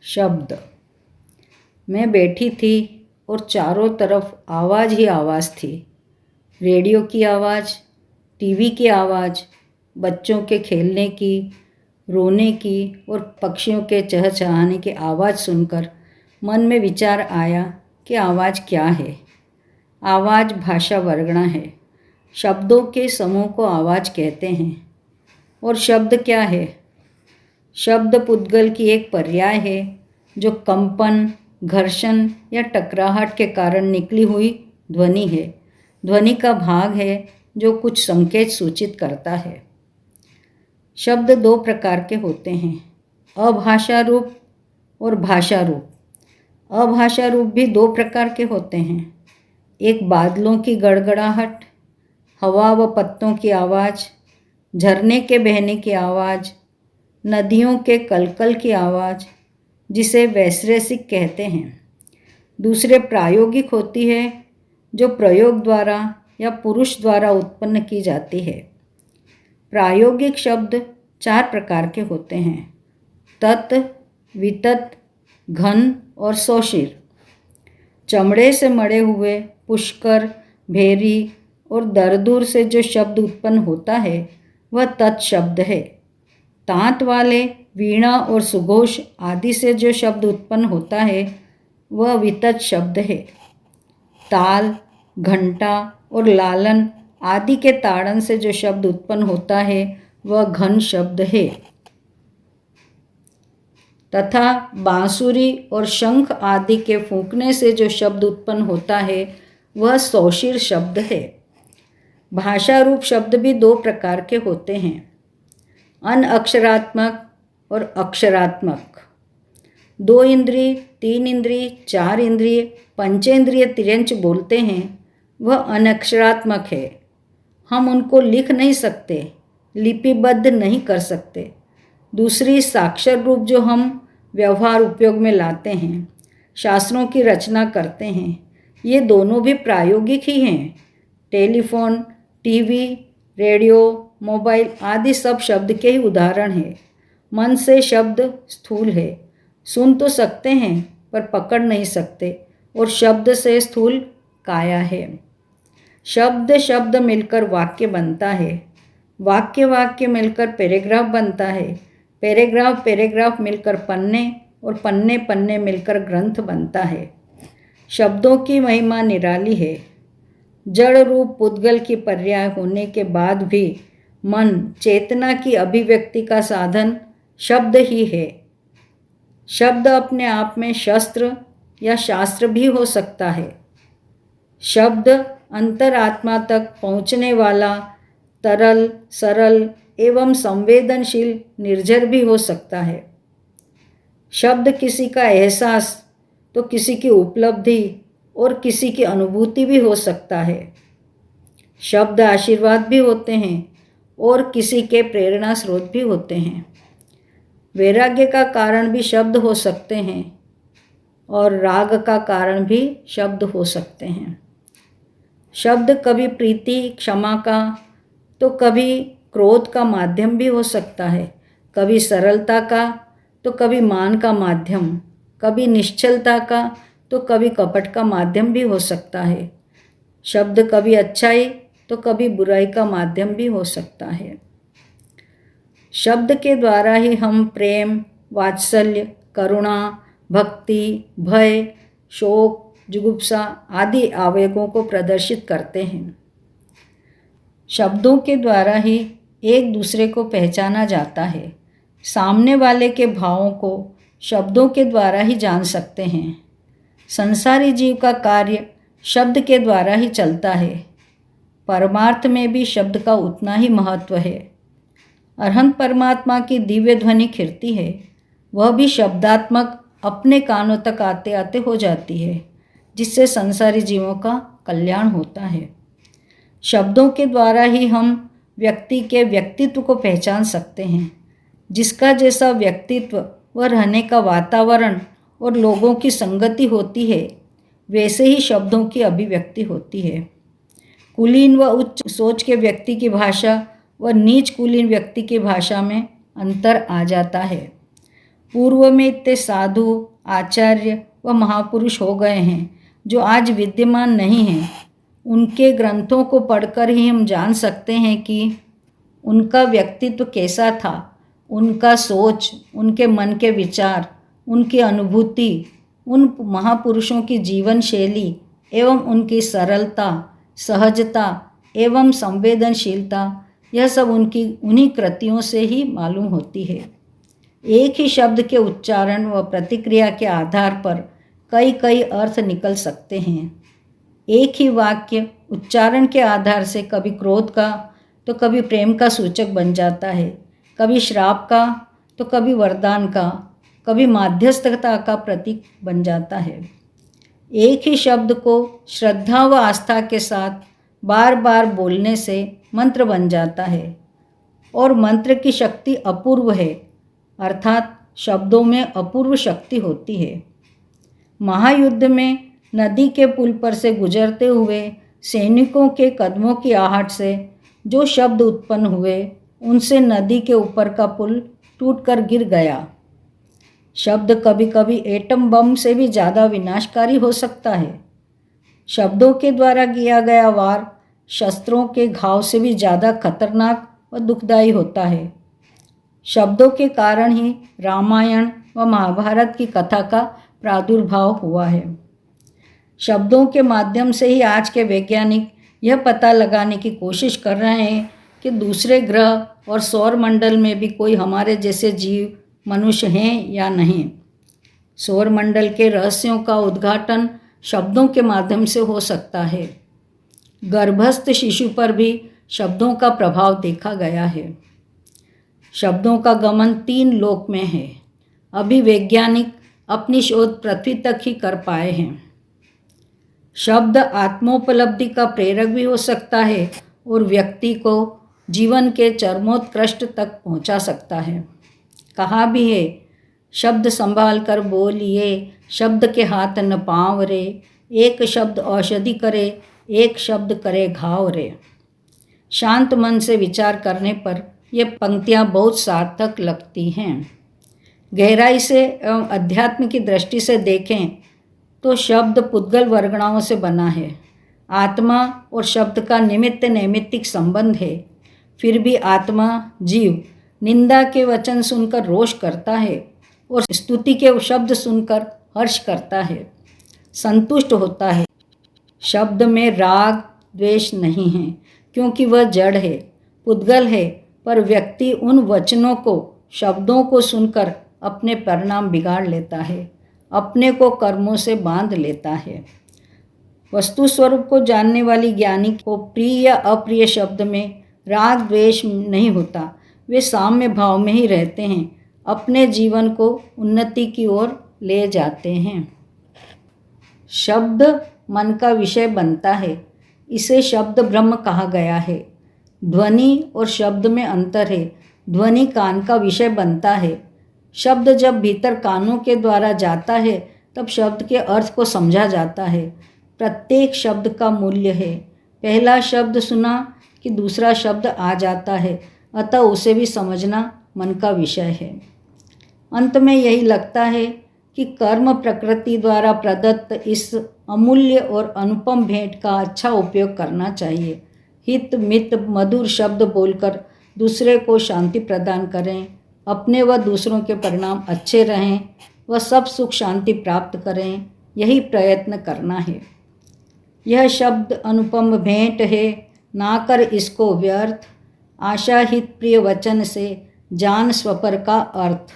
शब्द। मैं बैठी थी और चारों तरफ आवाज़ ही आवाज़ थी। रेडियो की आवाज़, टीवी की आवाज़, बच्चों के खेलने की, रोने की और पक्षियों के चहचहाने की आवाज़ सुनकर मन में विचार आया कि आवाज़ क्या है। आवाज़ भाषा वर्गणा है। शब्दों के समूह को आवाज़ कहते हैं। और शब्द क्या है? शब्द पुद्गल की एक पर्याय है जो कंपन, घर्षण या टकराहट के कारण निकली हुई ध्वनि है। ध्वनि का भाग है जो कुछ संकेत सूचित करता है। शब्द दो प्रकार के होते हैं, अभाषा रूप और भाषा रूप। अभाषा रूप भी दो प्रकार के होते हैं, एक बादलों की गड़गड़ाहट, हवा व पत्तों की आवाज़, झरने के बहने की आवाज़, नदियों के कलकल की आवाज़, जिसे वैश्रेषिक कहते हैं। दूसरे प्रायोगिक होती है जो प्रयोग द्वारा या पुरुष द्वारा उत्पन्न की जाती है। प्रायोगिक शब्द चार प्रकार के होते हैं, तत्, वितत, घन और सौशिर। चमड़े से मढ़े हुए, पुष्कर, भेरी और दरदूर से जो शब्द उत्पन्न होता है वह तत् शब्द है। तांत वाले, वीणा और सुघोष आदि से जो शब्द उत्पन्न होता है वह वितत शब्द है। ताल, घंटा और लालन आदि के ताड़न से जो शब्द उत्पन्न होता है वह घन शब्द है। तथा बांसुरी और शंख आदि के फूंकने से जो शब्द उत्पन्न होता है वह सौशिर शब्द है। भाषा रूप शब्द भी दो प्रकार के होते हैं, अनअक्षरात्मक और अक्षरात्मक। दो इंद्रिय, तीन इंद्रिय, चार इंद्रिय, पंचेंद्रिय तिर्यंच बोलते हैं वह अनक्षरात्मक है। हम उनको लिख नहीं सकते, लिपिबद्ध नहीं कर सकते। दूसरी साक्षर रूप जो हम व्यवहार उपयोग में लाते हैं, शास्त्रों की रचना करते हैं, ये दोनों भी प्रायोगिक ही हैं। टेलीफोन, टीवी, रेडियो, मोबाइल आदि सब शब्द के ही उदाहरण हैं। मन से शब्द स्थूल है, सुन तो सकते हैं पर पकड़ नहीं सकते, और शब्द से स्थूल काया है। शब्द शब्द मिलकर वाक्य बनता है, वाक्य वाक्य मिलकर पैराग्राफ बनता है, पैराग्राफ पैराग्राफ मिलकर पन्ने, और पन्ने पन्ने मिलकर ग्रंथ बनता है। शब्दों की महिमा निराली है। जड़ रूप पुद्गल की पर्याय होने के बाद भी मन चेतना की अभिव्यक्ति का साधन शब्द ही है। शब्द अपने आप में शस्त्र या शास्त्र भी हो सकता है। शब्द अंतरात्मा तक पहुँचने वाला तरल, सरल एवं संवेदनशील निर्झर भी हो सकता है। शब्द किसी का एहसास तो किसी की उपलब्धि और किसी की अनुभूति भी हो सकता है। शब्द आशीर्वाद भी होते हैं और किसी के प्रेरणा स्रोत भी होते हैं। वैराग्य का कारण भी शब्द हो सकते हैं और राग का कारण भी शब्द हो सकते हैं। शब्द कभी प्रीति, क्षमा का तो कभी क्रोध का माध्यम भी हो सकता है, कभी सरलता का तो कभी मान का माध्यम, कभी निश्चलता का तो कभी कपट का माध्यम भी हो सकता है। शब्द कभी अच्छाई तो कभी बुराई का माध्यम भी हो सकता है। शब्द के द्वारा ही हम प्रेम, वात्सल्य, करुणा, भक्ति, भय, शोक, जुगुप्सा आदि आवेगों को प्रदर्शित करते हैं। शब्दों के द्वारा ही एक दूसरे को पहचाना जाता है। सामने वाले के भावों को शब्दों के द्वारा ही जान सकते हैं। संसारी जीव का कार्य शब्द के द्वारा ही चलता है। परमार्थ में भी शब्द का उतना ही महत्व है। अरहंत परमात्मा की दिव्य ध्वनि खिरती है, वह भी शब्दात्मक अपने कानों तक आते आते हो जाती है, जिससे संसारी जीवों का कल्याण होता है। शब्दों के द्वारा ही हम व्यक्ति के व्यक्तित्व को पहचान सकते हैं। जिसका जैसा व्यक्तित्व व रहने का वातावरण और लोगों की संगति होती है, वैसे ही शब्दों की अभिव्यक्ति होती है। कुलीन व उच्च सोच के व्यक्ति की भाषा व नीच कुलीन व्यक्ति की भाषा में अंतर आ जाता है। पूर्व में इतने साधु, आचार्य व महापुरुष हो गए हैं जो आज विद्यमान नहीं हैं। उनके ग्रंथों को पढ़कर ही हम जान सकते हैं कि उनका व्यक्तित्व कैसा था, उनका सोच, उनके मन के विचार, उनकी अनुभूति, उन महापुरुषों की जीवन शैली एवं उनकी सरलता, सहजता एवं संवेदनशीलता, यह सब उनकी उन्हीं कृतियों से ही मालूम होती है। एक ही शब्द के उच्चारण व प्रतिक्रिया के आधार पर कई कई अर्थ निकल सकते हैं। एक ही वाक्य उच्चारण के आधार से कभी क्रोध का तो कभी प्रेम का सूचक बन जाता है, कभी श्राप का तो कभी वरदान का, कभी माध्यस्थता का प्रतीक बन जाता है। एक ही शब्द को श्रद्धा व आस्था के साथ बार बार बोलने से मंत्र बन जाता है और मंत्र की शक्ति अपूर्व है, अर्थात शब्दों में अपूर्व शक्ति होती है। महायुद्ध में नदी के पुल पर से गुजरते हुए सैनिकों के कदमों की आहट से जो शब्द उत्पन्न हुए, उनसे नदी के ऊपर का पुल टूटकर गिर गया। शब्द कभी कभी एटम बम से भी ज़्यादा विनाशकारी हो सकता है। शब्दों के द्वारा किया गया वार शस्त्रों के घाव से भी ज़्यादा खतरनाक व दुखदायी होता है। शब्दों के कारण ही रामायण व महाभारत की कथा का प्रादुर्भाव हुआ है। शब्दों के माध्यम से ही आज के वैज्ञानिक यह पता लगाने की कोशिश कर रहे हैं कि दूसरे ग्रह और सौर मंडल में भी कोई हमारे जैसे जीव मनुष्य हैं या नहीं। सौर मंडल के रहस्यों का उद्घाटन शब्दों के माध्यम से हो सकता है। गर्भस्थ शिशु पर भी शब्दों का प्रभाव देखा गया है। शब्दों का गमन 3 लोक में है। अभी वैज्ञानिक अपनी शोध पृथ्वी तक ही कर पाए हैं। शब्द आत्मोपलब्धि का प्रेरक भी हो सकता है और व्यक्ति को जीवन के चरमोत्कृष्ट तक पहुंचा सकता है। कहा भी है, शब्द संभाल कर बोलिए, शब्द के हाथ न पाँव रे, एक शब्द औषधि करे, एक शब्द करे घाव रे। शांत मन से विचार करने पर ये पंक्तियाँ बहुत सार्थक लगती हैं। गहराई से एवं अध्यात्म की दृष्टि से देखें तो शब्द पुद्गल वर्गणाओं से बना है। आत्मा और शब्द का निमित्त नैमित्तिक संबंध है। फिर भी आत्मा जीव निंदा के वचन सुनकर रोष करता है और स्तुति के शब्द सुनकर हर्ष करता है, संतुष्ट होता है। शब्द में राग द्वेष नहीं है क्योंकि वह जड़ है, पुद्गल है, पर व्यक्ति उन वचनों को, शब्दों को सुनकर अपने परिणाम बिगाड़ लेता है, अपने को कर्मों से बांध लेता है। वस्तु स्वरूप को जानने वाली ज्ञानी को प्रिय या अप्रिय शब्द में राग द्वेष नहीं होता। वे साम्य भाव में ही रहते हैं, अपने जीवन को उन्नति की ओर ले जाते हैं। शब्द मन का विषय बनता है, इसे शब्द ब्रह्म कहा गया है। ध्वनि और शब्द में अंतर है। ध्वनि कान का विषय बनता है। शब्द जब भीतर कानों के द्वारा जाता है तब शब्द के अर्थ को समझा जाता है। प्रत्येक शब्द का मूल्य है। पहला शब्द सुना कि दूसरा शब्द आ जाता है, अतः उसे भी समझना मन का विषय है। अंत में यही लगता है कि कर्म प्रकृति द्वारा प्रदत्त इस अमूल्य और अनुपम भेंट का अच्छा उपयोग करना चाहिए। हित मित मधुर शब्द बोलकर दूसरे को शांति प्रदान करें, अपने व दूसरों के परिणाम अच्छे रहें, व सब सुख शांति प्राप्त करें, यही प्रयत्न करना है। यह शब्द अनुपम भेंट है, ना कर इसको व्यर्थ। आशा हित प्रिय वचन से जान स्वपर का अर्थ।